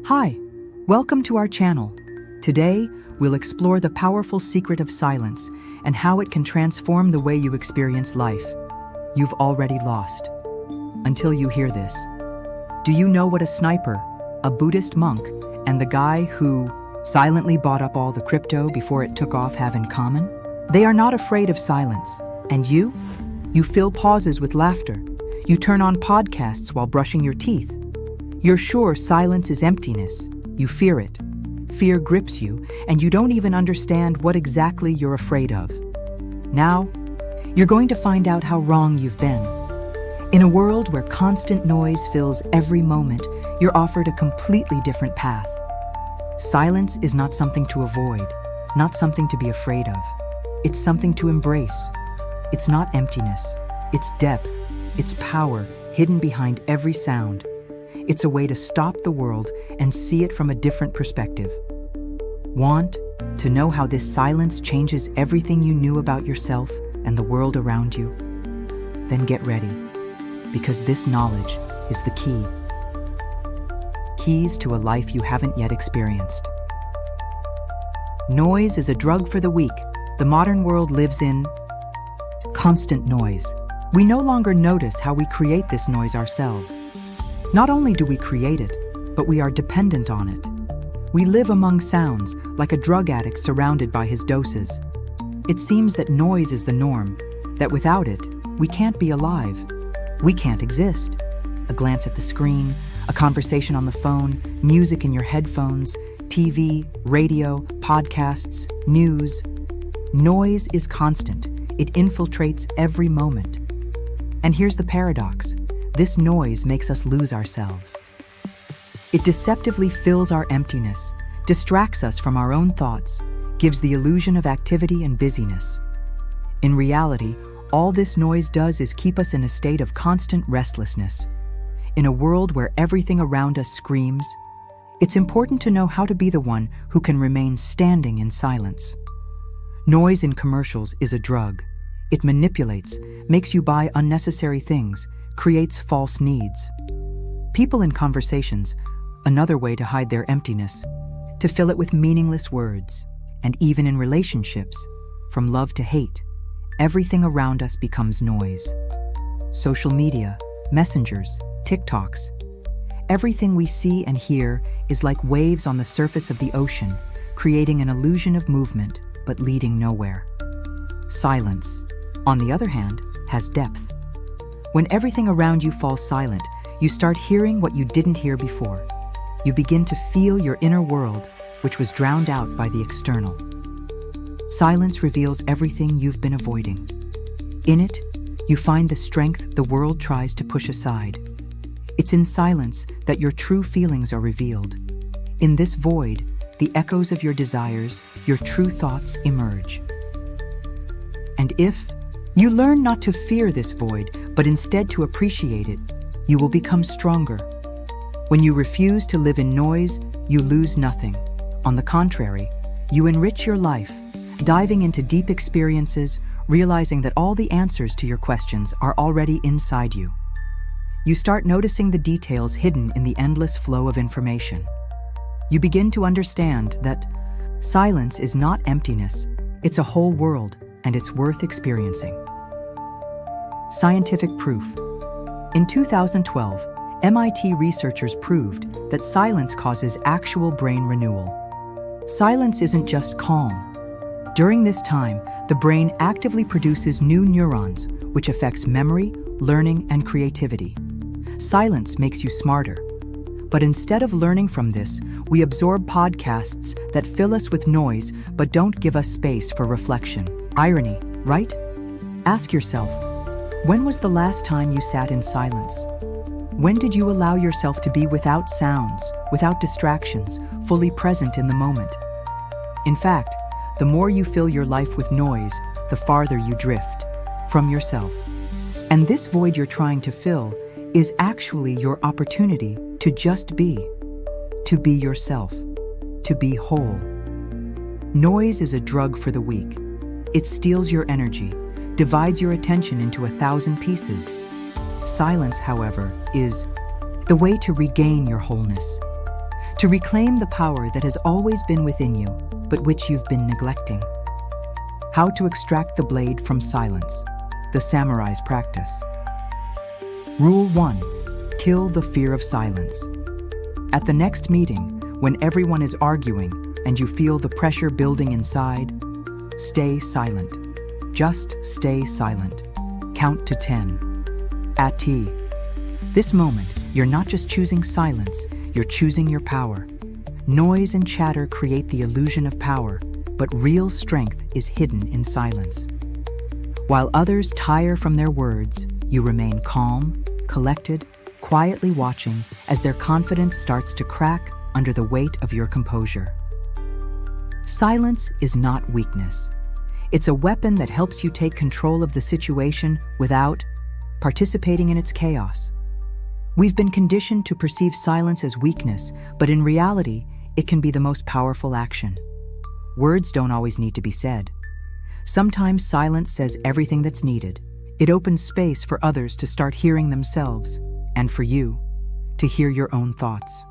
Hi, welcome to our channel. Today, we'll explore the powerful secret of silence and how it can transform the way you experience life. You've already lost. Until you hear this. Do you know what a sniper, a Buddhist monk, and the guy who silently bought up all the crypto before it took off have in common? They are not afraid of silence. And you? You fill pauses with laughter. You turn on podcasts while brushing your teeth. You're sure silence is emptiness. You fear it. Fear grips you, and you don't even understand what exactly you're afraid of. Now, you're going to find out how wrong you've been. In a world where constant noise fills every moment, you're offered a completely different path. Silence is not something to avoid, not something to be afraid of. It's something to embrace. It's not emptiness. It's depth. It's power hidden behind every sound. It's a way to stop the world and see it from a different perspective. Want to know how this silence changes everything you knew about yourself and the world around you? Then get ready, because this knowledge is the key. Keys to a life you haven't yet experienced. Noise is a drug for the weak. The modern world lives in constant noise. We no longer notice how we create this noise ourselves. Not only do we create it, but we are dependent on it. We live among sounds, like a drug addict surrounded by his doses. It seems that noise is the norm, that without it, we can't be alive. We can't exist. A glance at the screen, a conversation on the phone, music in your headphones, TV, radio, podcasts, news. Noise is constant. It infiltrates every moment. And here's the paradox. This noise makes us lose ourselves. It deceptively fills our emptiness, distracts us from our own thoughts, gives the illusion of activity and busyness. In reality, all this noise does is keep us in a state of constant restlessness. In a world where everything around us screams, it's important to know how to be the one who can remain standing in silence. Noise in commercials is a drug. It manipulates, makes you buy unnecessary things, creates false needs. People in conversations, another way to hide their emptiness, to fill it with meaningless words. And even in relationships, from love to hate, everything around us becomes noise. Social media, messengers, TikToks. Everything we see and hear is like waves on the surface of the ocean, creating an illusion of movement, but leading nowhere. Silence, on the other hand, has depth. When everything around you falls silent, you start hearing what you didn't hear before. You begin to feel your inner world, which was drowned out by the external. Silence reveals everything you've been avoiding. In it, you find the strength the world tries to push aside. It's in silence that your true feelings are revealed. In this void, the echoes of your desires, your true thoughts emerge. And if you learn not to fear this void, but instead to appreciate it, you will become stronger. When you refuse to live in noise, you lose nothing. On the contrary, you enrich your life, diving into deep experiences, realizing that all the answers to your questions are already inside you. You start noticing the details hidden in the endless flow of information. You begin to understand that silence is not emptiness, it's a whole world, and it's worth experiencing. Scientific proof. In 2012, MIT researchers proved that silence causes actual brain renewal. Silence isn't just calm. During this time, the brain actively produces new neurons, which affects memory, learning, and creativity. Silence makes you smarter. But instead of learning from this, we absorb podcasts that fill us with noise but don't give us space for reflection. Irony, right? Ask yourself, when was the last time you sat in silence? When did you allow yourself to be without sounds, without distractions, fully present in the moment? In fact, the more you fill your life with noise, the farther you drift from yourself. And this void you're trying to fill is actually your opportunity to just be, to be yourself, to be whole. Noise is a drug for the weak. It steals your energy, divides your attention into 1,000 pieces. Silence, however, is the way to regain your wholeness. to reclaim the power that has always been within you, but which you've been neglecting. How to extract the blade from silence, the samurai's practice. Rule 1. Kill the fear of silence. At the next meeting, when everyone is arguing and you feel the pressure building inside, stay silent. Just stay silent. Count to 10. At T. This moment, you're not just choosing silence, you're choosing your power. Noise and chatter create the illusion of power, but real strength is hidden in silence. While others tire from their words, you remain calm, collected, quietly watching as their confidence starts to crack under the weight of your composure. Silence is not weakness. It's a weapon that helps you take control of the situation without participating in its chaos. We've been conditioned to perceive silence as weakness, but in reality, it can be the most powerful action. Words don't always need to be said. Sometimes silence says everything that's needed. It opens space for others to start hearing themselves, and for you to hear your own thoughts.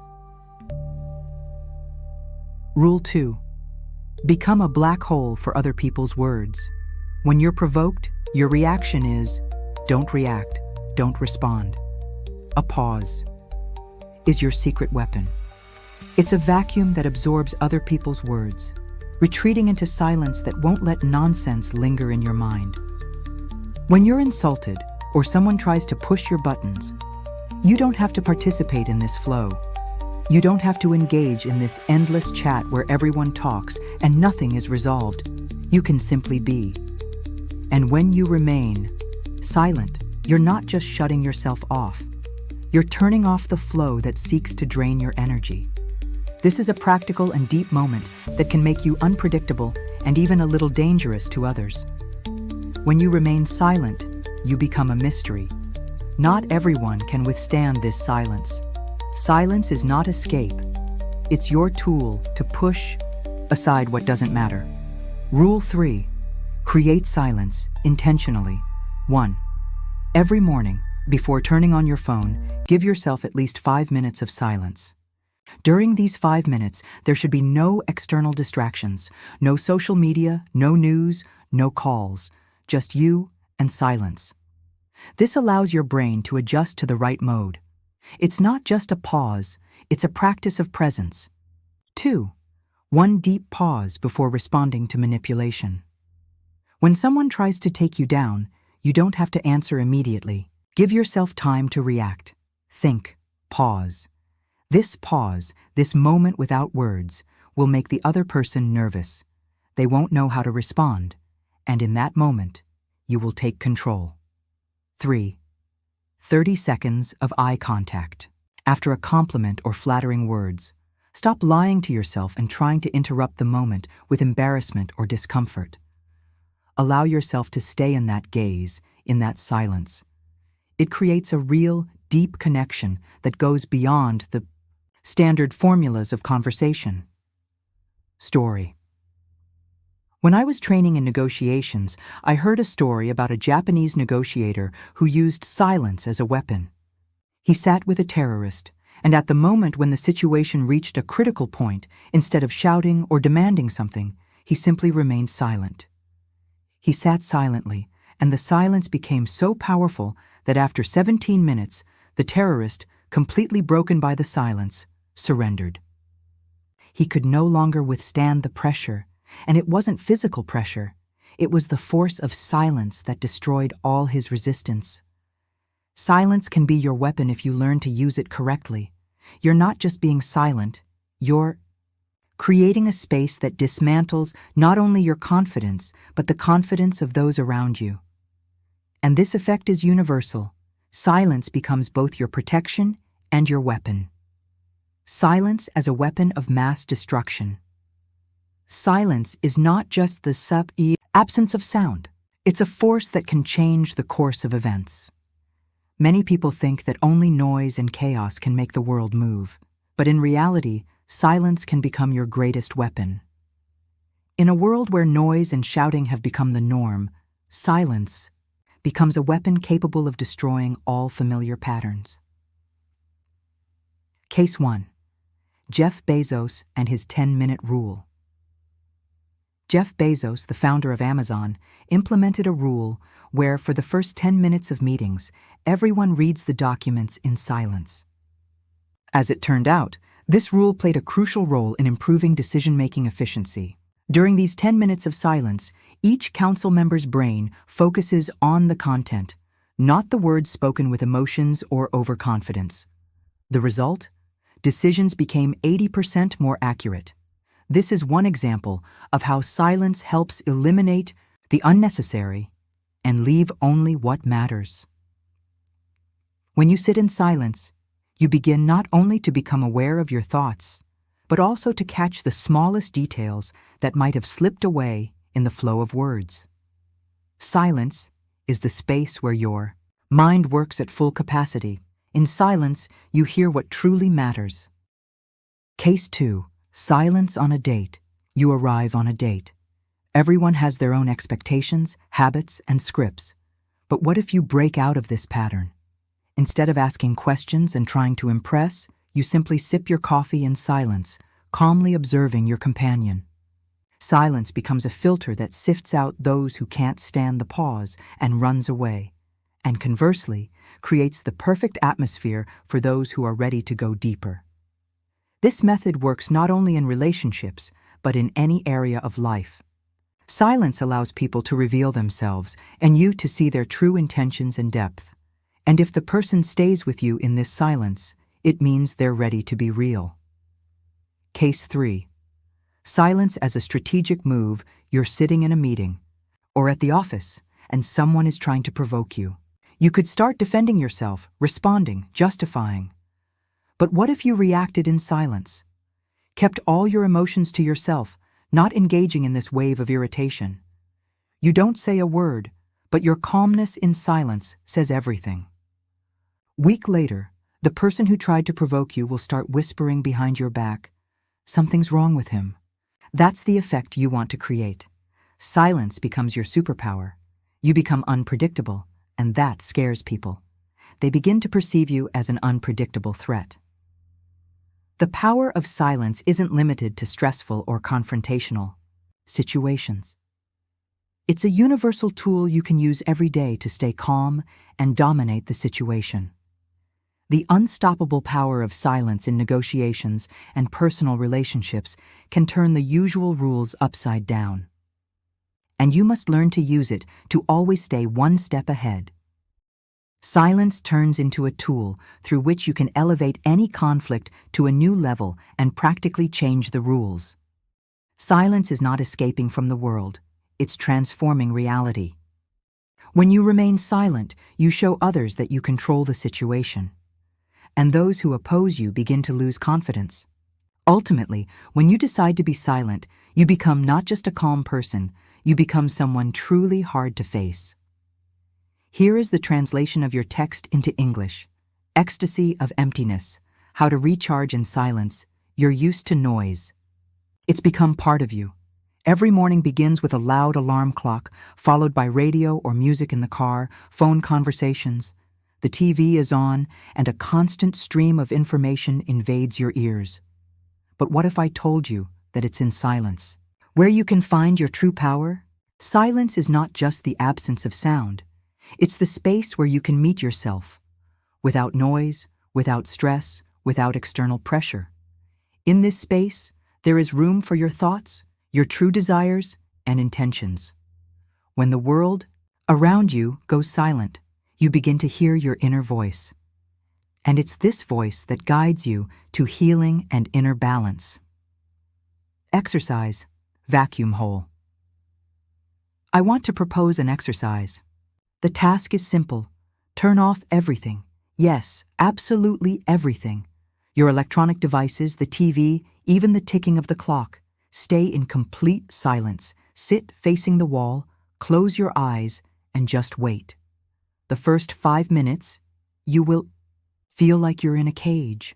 Rule 2. Become a black hole for other people's words. When you're provoked, your reaction is, don't react, don't respond. A pause is your secret weapon. It's a vacuum that absorbs other people's words, retreating into silence that won't let nonsense linger in your mind. When you're insulted or someone tries to push your buttons, you don't have to participate in this flow. You don't have to engage in this endless chat where everyone talks and nothing is resolved. You can simply be. And when you remain silent, you're not just shutting yourself off. You're turning off the flow that seeks to drain your energy. This is a practical and deep moment that can make you unpredictable and even a little dangerous to others. When you remain silent, you become a mystery. Not everyone can withstand this silence. Silence is not escape. It's your tool to push aside what doesn't matter. Rule 3. Create silence intentionally. 1. Every morning, before turning on your phone, give yourself at least 5 minutes of silence. During these 5 minutes, there should be no external distractions, no social media, no news, no calls, just you and silence. This allows your brain to adjust to the right mode. It's not just a pause, it's a practice of presence. 2. One deep pause before responding to manipulation. When someone tries to take you down, you don't have to answer immediately. Give yourself time to react. Think. Pause. This pause, this moment without words, will make the other person nervous. They won't know how to respond, and in that moment, you will take control. 3. 30 seconds of eye contact. After a compliment or flattering words, stop lying to yourself and trying to interrupt the moment with embarrassment or discomfort. Allow yourself to stay in that gaze, in that silence. It creates a real, deep connection that goes beyond the standard formulas of conversation. Story. When I was training in negotiations, I heard a story about a Japanese negotiator who used silence as a weapon. He sat with a terrorist, and at the moment when the situation reached a critical point, instead of shouting or demanding something, he simply remained silent. He sat silently, and the silence became so powerful that after 17 minutes, the terrorist, completely broken by the silence, surrendered. He could no longer withstand the pressure, and it wasn't physical pressure. It was the force of silence that destroyed all his resistance. Silence can be your weapon if you learn to use it correctly. You're not just being silent, you're creating a space that dismantles not only your confidence, but the confidence of those around you. And this effect is universal. Silence becomes both your protection and your weapon. Silence as a weapon of mass destruction. Silence is not just the absence of sound. It's a force that can change the course of events. Many people think that only noise and chaos can make the world move, but in reality, silence can become your greatest weapon. In a world where noise and shouting have become the norm, silence becomes a weapon capable of destroying all familiar patterns. Case 1. Jeff Bezos and his 10-minute rule. Jeff Bezos, the founder of Amazon, implemented a rule where, for the first 10 minutes of meetings, everyone reads the documents in silence. As it turned out, this rule played a crucial role in improving decision-making efficiency. During these 10 minutes of silence, each council member's brain focuses on the content, not the words spoken with emotions or overconfidence. The result? Decisions became 80% more accurate. This is one example of how silence helps eliminate the unnecessary and leave only what matters. When you sit in silence, you begin not only to become aware of your thoughts, but also to catch the smallest details that might have slipped away in the flow of words. Silence is the space where your mind works at full capacity. In silence, you hear what truly matters. Case 2. Silence on a date. You arrive on a date. Everyone has their own expectations, habits, and scripts. But what if you break out of this pattern? Instead of asking questions and trying to impress, you simply sip your coffee in silence, calmly observing your companion. Silence becomes a filter that sifts out those who can't stand the pause and runs away, and conversely, creates the perfect atmosphere for those who are ready to go deeper. This method works not only in relationships, but in any area of life. Silence allows people to reveal themselves and you to see their true intentions and depth. And if the person stays with you in this silence, it means they're ready to be real. Case 3. Silence as a strategic move. You're sitting in a meeting or at the office and someone is trying to provoke you. You could start defending yourself, responding, justifying. But what if you reacted in silence? Kept all your emotions to yourself, not engaging in this wave of irritation. You don't say a word, but your calmness in silence says everything. Week later, the person who tried to provoke you will start whispering behind your back, "Something's wrong with him." That's the effect you want to create. Silence becomes your superpower. You become unpredictable, and that scares people. They begin to perceive you as an unpredictable threat. The power of silence isn't limited to stressful or confrontational situations. It's a universal tool you can use every day to stay calm and dominate the situation. The unstoppable power of silence in negotiations and personal relationships can turn the usual rules upside down. And you must learn to use it to always stay one step ahead. Silence turns into a tool through which you can elevate any conflict to a new level and practically change the rules. Silence is not escaping from the world, it's transforming reality. When you remain silent, you show others that you control the situation. And those who oppose you begin to lose confidence. Ultimately, when you decide to be silent, you become not just a calm person, you become someone truly hard to face. Here is the translation of your text into English. Ecstasy of emptiness, how to recharge in silence. You're used to noise. It's become part of you. Every morning begins with a loud alarm clock, followed by radio or music in the car, phone conversations. The TV is on, and a constant stream of information invades your ears. But what if I told you that it's in silence, where you can find your true power? Silence is not just the absence of sound. It's the space where you can meet yourself, without noise, without stress, without external pressure. In this space, there is room for your thoughts, your true desires, and intentions. When the world around you goes silent, you begin to hear your inner voice. And it's this voice that guides you to healing and inner balance. Exercise, vacuum hole. I want to propose an exercise. The task is simple. Turn off everything. Yes, absolutely everything. Your electronic devices, the TV, even the ticking of the clock. Stay in complete silence. Sit facing the wall, close your eyes, and just wait. The first 5 minutes, you will feel like you're in a cage.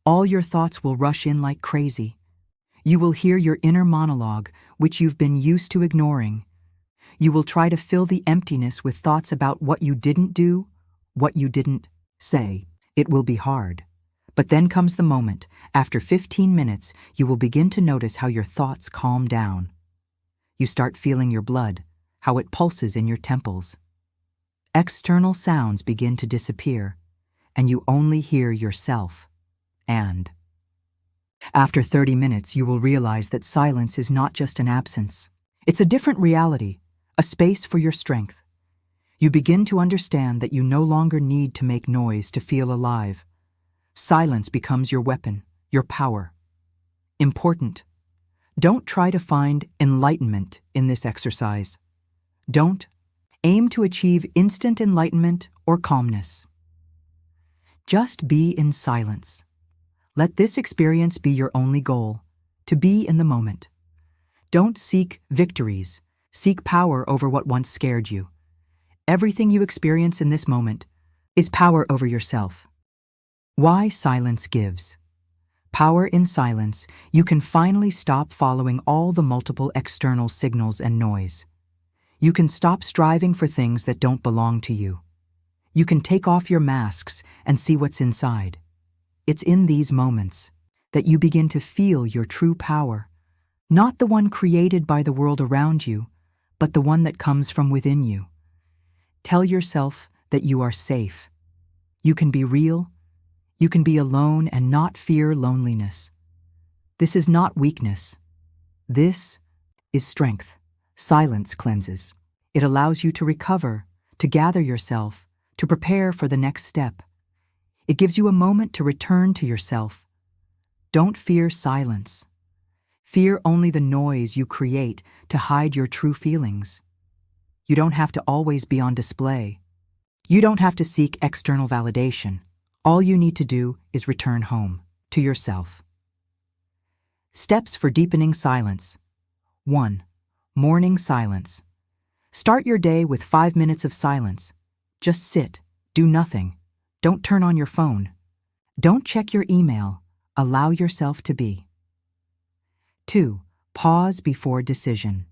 All your thoughts will rush in like crazy. You will hear your inner monologue, which you've been used to ignoring. You will try to fill the emptiness with thoughts about what you didn't do, what you didn't say. It will be hard, But then comes the moment. After 15 minutes, you will begin to notice how your thoughts calm down. You start feeling your blood, how it pulses in your temples. External sounds begin to disappear, and you only hear yourself. And after 30 minutes, you will realize that silence is not just an absence. It's a different reality, a space for your strength. You begin to understand that you no longer need to make noise to feel alive. Silence becomes your weapon, your power. Important. Don't try to find enlightenment in this exercise. Don't aim to achieve instant enlightenment or calmness. Just be in silence. Let this experience be your only goal, to be in the moment. Don't seek victories. Seek power over what once scared you. Everything you experience in this moment is power over yourself. Why silence gives. Power in silence, you can finally stop following all the multiple external signals and noise. You can stop striving for things that don't belong to you. You can take off your masks and see what's inside. It's in these moments that you begin to feel your true power, not the one created by the world around you, but the one that comes from within you. Tell yourself that you are safe. You can be real. You can be alone and not fear loneliness. This is not weakness. This is strength. Silence cleanses. It allows you to recover, to gather yourself, to prepare for the next step. It gives you a moment to return to yourself. Don't fear silence. Fear only the noise you create to hide your true feelings. You don't have to always be on display. You don't have to seek external validation. All you need to do is return home, to yourself. Steps for deepening silence. 1. Morning silence. Start your day with 5 minutes of silence. Just sit, do nothing. Don't turn on your phone. Don't check your email. Allow yourself to be. 2. Pause before decision.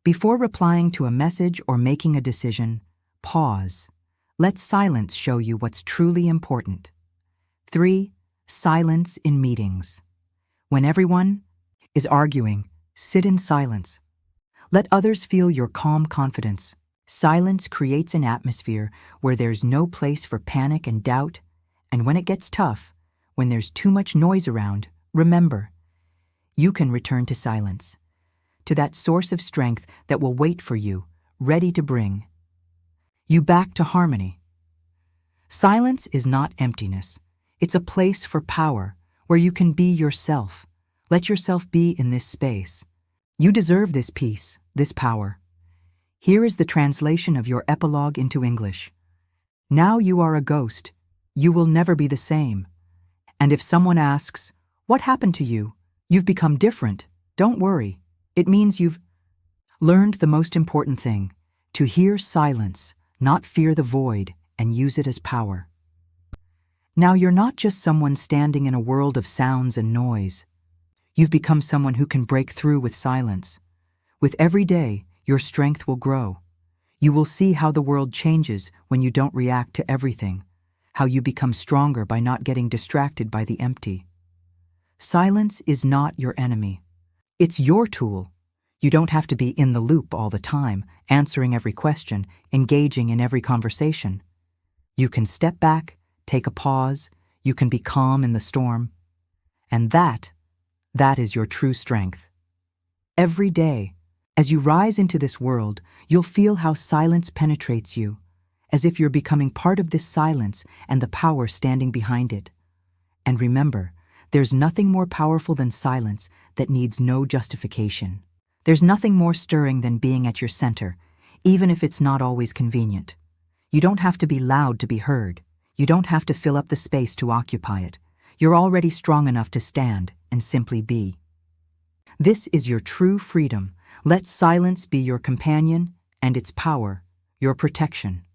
Before replying to a message or making a decision, pause. Let silence show you what's truly important. 3. Silence in meetings. When everyone is arguing, sit in silence. Let others feel your calm confidence. Silence creates an atmosphere where there's no place for panic and doubt, and when it gets tough, when there's too much noise around, remember, you can return to silence, to that source of strength that will wait for you, ready to bring you back to harmony. Silence is not emptiness. It's a place for power, where you can be yourself. Let yourself be in this space. You deserve this peace, this power. Here is the translation of your epilogue into English. Now you are a ghost. You will never be the same. And if someone asks, "What happened to you?" You've become different. Don't worry. It means you've learned the most important thing, to hear silence, not fear the void, and use it as power. Now you're not just someone standing in a world of sounds and noise. You've become someone who can break through with silence. With every day, your strength will grow. You will see how the world changes when you don't react to everything, how you become stronger by not getting distracted by the empty. Silence is not your enemy. It's your tool. You don't have to be in the loop all the time, answering every question, engaging in every conversation. You can step back, take a pause, you can be calm in the storm. And that is your true strength. Every day, as you rise into this world, you'll feel how silence penetrates you, as if you're becoming part of this silence and the power standing behind it. And remember, there's nothing more powerful than silence that needs no justification. There's nothing more stirring than being at your center, even if it's not always convenient. You don't have to be loud to be heard. You don't have to fill up the space to occupy it. You're already strong enough to stand and simply be. This is your true freedom. Let silence be your companion and its power, your protection.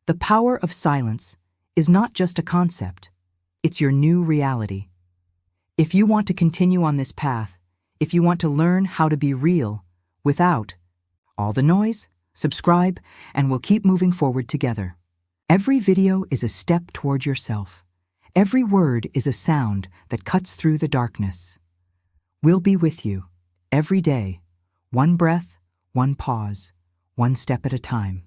The power of silence is not just a concept. It's your new reality. If you want to continue on this path, if you want to learn how to be real without all the noise, subscribe, and we'll keep moving forward together. Every video is a step toward yourself. Every word is a sound that cuts through the darkness. We'll be with you, every day, one breath, one pause, one step at a time.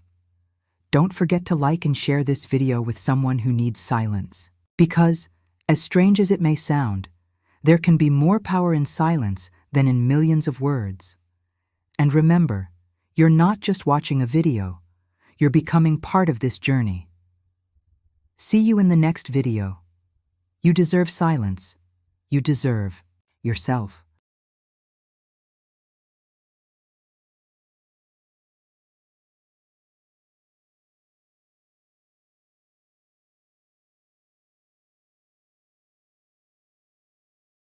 Don't forget to like and share this video with someone who needs silence. Because, as strange as it may sound, there can be more power in silence than in millions of words. And remember, you're not just watching a video, you're becoming part of this journey. See you in the next video. You deserve silence. You deserve yourself.